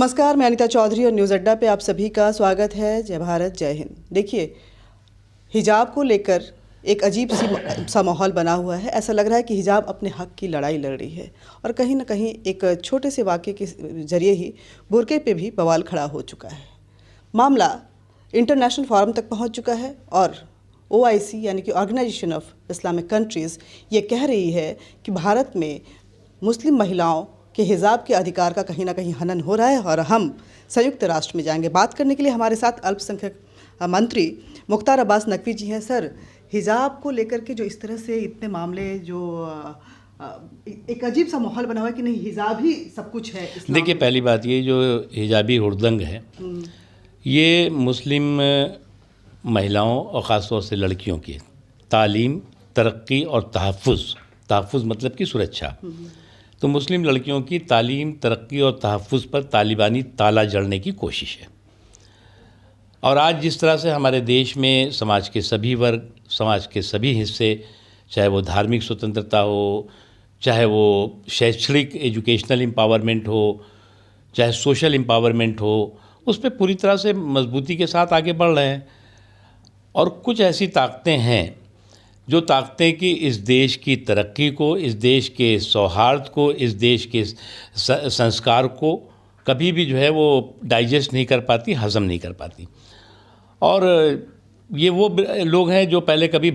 नमस्कार, मैं अनीता चौधरी और न्यूज़ अड्डा पे आप सभी का स्वागत है। जय भारत, जय हिंद। देखिए, हिजाब को लेकर एक अजीब सा माहौल बना हुआ है। ऐसा लग रहा है कि हिजाब अपने हक की लड़ाई लड़ रही है और कहीं ना कहीं एक छोटे से वाक़ये के जरिए ही बुर्के पे भी बवाल खड़ा हो चुका है। मामला इंटरनेशनल फोरम तक पहुंच चुका है और OIC यानी कि ऑर्गेनाइजेशन ऑफ इस्लामिक कंट्रीज़ ये कह रही है कि भारत में मुस्लिम महिलाओं के हिजाब के अधिकार का कहीं ना कहीं हनन हो रहा है और हम संयुक्त राष्ट्र में जाएंगे। बात करने के लिए हमारे साथ अल्पसंख्यक मंत्री मुख्तार अब्बास नकवी जी हैं। सर, हिजाब को लेकर के जो इस तरह से इतने मामले जो एक अजीब सा माहौल बना हुआ है कि नहीं हिजाब ही सब कुछ है। देखिए, पहली बात ये जो हिजाबी हुड़दंग है ये मुस्लिम महिलाओं और ख़ास तौर से लड़कियों की तालीम, तरक्की और तहफ़्फ़ुज़ मतलब कि सुरक्षा। तो मुस्लिम लड़कियों की तालीम, तरक्की और तहफ़्फ़ुज़ पर तालिबानी ताला जड़ने की कोशिश है। और आज जिस तरह से हमारे देश में समाज के सभी वर्ग, समाज के सभी हिस्से, चाहे वो धार्मिक स्वतंत्रता हो, चाहे वो शैक्षणिक एजुकेशनल एम्पावरमेंट हो, चाहे सोशल एम्पावरमेंट हो, उस पर पूरी तरह से मजबूती के साथ आगे बढ़ रहे हैं। और कुछ ऐसी ताकतें हैं जो ताकतें कि इस देश की तरक्की को, इस देश के सौहार्द को, इस देश के संस्कार को कभी भी जो है वो डाइजेस्ट नहीं कर पाती, हज़म नहीं कर पाती। और ये वो लोग हैं जो पहले कभी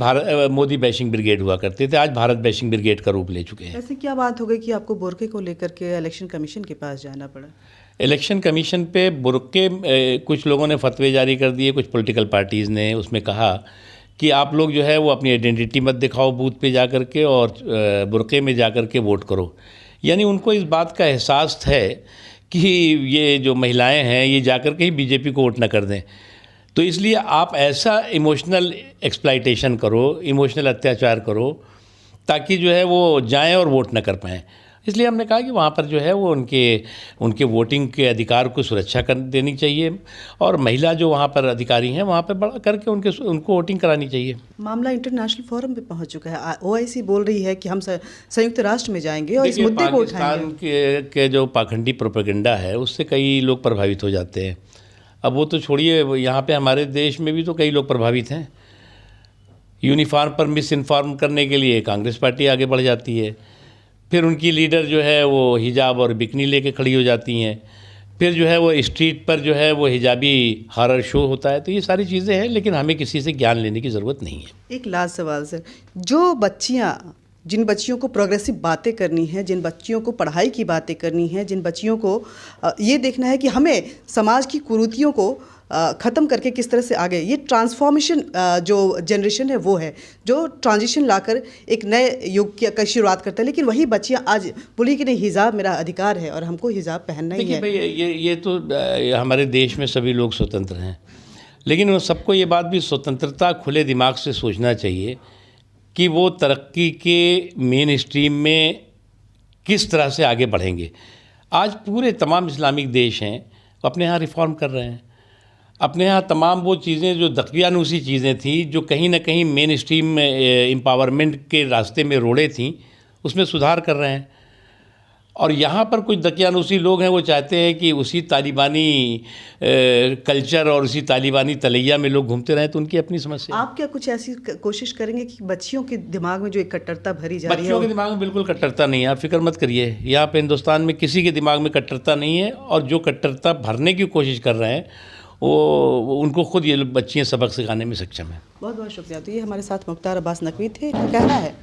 मोदी बैशिंग ब्रिगेड हुआ करते थे, आज भारत बैशिंग ब्रिगेड का रूप ले चुके हैं। ऐसे क्या बात हो गई कि आपको बुर्के को लेकर के इलेक्शन कमीशन के पास जाना पड़ा? इलेक्शन कमीशन पे बुर्के कुछ लोगों ने फतवे जारी कर दिए, कुछ पॉलिटिकल पार्टीज़ ने उसमें कहा कि आप लोग जो है वो अपनी आइडेंटिटी मत दिखाओ बूथ पे जा कर के और बुर्के में जा कर के वोट करो। यानी उनको इस बात का एहसास है कि ये जो महिलाएं हैं ये जा कर के ही बीजेपी को वोट ना कर दें। तो इसलिए आप ऐसा इमोशनल एक्सप्लॉइटेशन करो, इमोशनल अत्याचार करो ताकि जो है वो जाएं और वोट ना कर पाएँ। इसलिए हमने कहा कि वहाँ पर जो है वो उनके वोटिंग के अधिकार को सुरक्षा कर देनी चाहिए और महिला जो वहाँ पर अधिकारी हैं वहाँ पर बढ़ा करके उनको वोटिंग करानी चाहिए। मामला इंटरनेशनल फोरम पे पहुँच चुका है। OIC बोल रही है कि हम संयुक्त राष्ट्र में जाएंगे और इस मुद्दे को उठाएंगे। पाकिस्तान के जो पाखंडी प्रोपेगेंडा है उससे कई लोग प्रभावित हो जाते हैं। अब वो तो छोड़िए, यहाँ पे हमारे देश में भी तो कई लोग प्रभावित हैं। यूनिफॉर्म पर मिस इन्फॉर्म करने के लिए कांग्रेस पार्टी आगे बढ़ जाती है, फिर उनकी लीडर जो है वो हिजाब और बिकनी लेके खड़ी हो जाती हैं, फिर जो है वो स्ट्रीट पर जो है वो हिजाबी हॉरर शो होता है। तो ये सारी चीज़ें हैं, लेकिन हमें किसी से ज्ञान लेने की ज़रूरत नहीं है। एक लास्ट सवाल सर, जिन बच्चियों को प्रोग्रेसिव बातें करनी है, जिन बच्चियों को पढ़ाई की बातें करनी है, जिन बच्चियों को ये देखना है कि हमें समाज की कुरीतियों को ख़त्म करके किस तरह से आगे, ये ट्रांसफॉर्मेशन जो जनरेशन है वो है जो ट्रांजिशन लाकर एक नए युग की शुरुआत करता है। लेकिन वही बच्चियां आज बोली कि नहीं हिजाब मेरा अधिकार है और हमको हिजाब पहनना ही है। देखिए भाई, ये तो हमारे देश में सभी लोग स्वतंत्र हैं, लेकिन सबको ये बात भी स्वतंत्रता खुले दिमाग से सोचना चाहिए कि वो तरक्की के मेन स्ट्रीम में किस तरह से आगे बढ़ेंगे। आज पूरे तमाम इस्लामिक देश हैं अपने यहाँ रिफॉर्म कर रहे हैं। अपने यहाँ तमाम वो चीज़ें जो दकियानूसी चीज़ें थी, जो कहीं ना कहीं मेन स्ट्रीम एम्पावरमेंट के रास्ते में रोड़े थीं, उसमें सुधार कर रहे हैं। और यहाँ पर कुछ दकियानूसी लोग हैं, वो चाहते हैं कि उसी तालिबानी कल्चर और उसी तालिबानी तलैया में लोग घूमते रहें। तो उनकी अपनी समस्या। आप क्या कुछ ऐसी कोशिश करेंगे कि बच्चियों के दिमाग में जो एक कट्टरता भरी जा रही है? बच्चियों के दिमाग में बिल्कुल कट्टरता नहीं है, आप फिक्र मत करिए। यहाँ पे हिंदुस्तान में किसी के दिमाग में कट्टरता नहीं है, और जो कट्टरता भरने की कोशिश कर रहे हैं वो उनको खुद ये बच्चियाँ सबक सिखाने में सक्षम है। बहुत बहुत शुक्रिया। तो ये हमारे साथ मुख्तार अब्बास नकवी थे। कहना है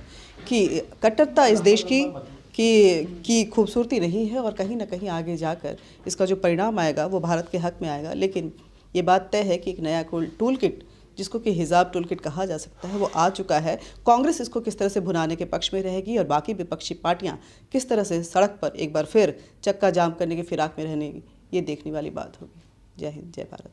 कि कट्टरता इस देश की खूबसूरती नहीं है और कहीं ना कहीं आगे जाकर इसका जो परिणाम आएगा वो भारत के हक में आएगा। लेकिन ये बात तय है कि एक नया टूल किट, जिसको कि हिजाब टूल किट कहा जा सकता है, वो आ चुका है। कांग्रेस इसको किस तरह से भुनाने के पक्ष में रहेगी और बाकी विपक्षी पार्टियाँ किस तरह से सड़क पर एक बार फिर चक्का जाम करने की फिराक में रहने, ये देखने वाली बात होगी। जय हिंद, जय भारत।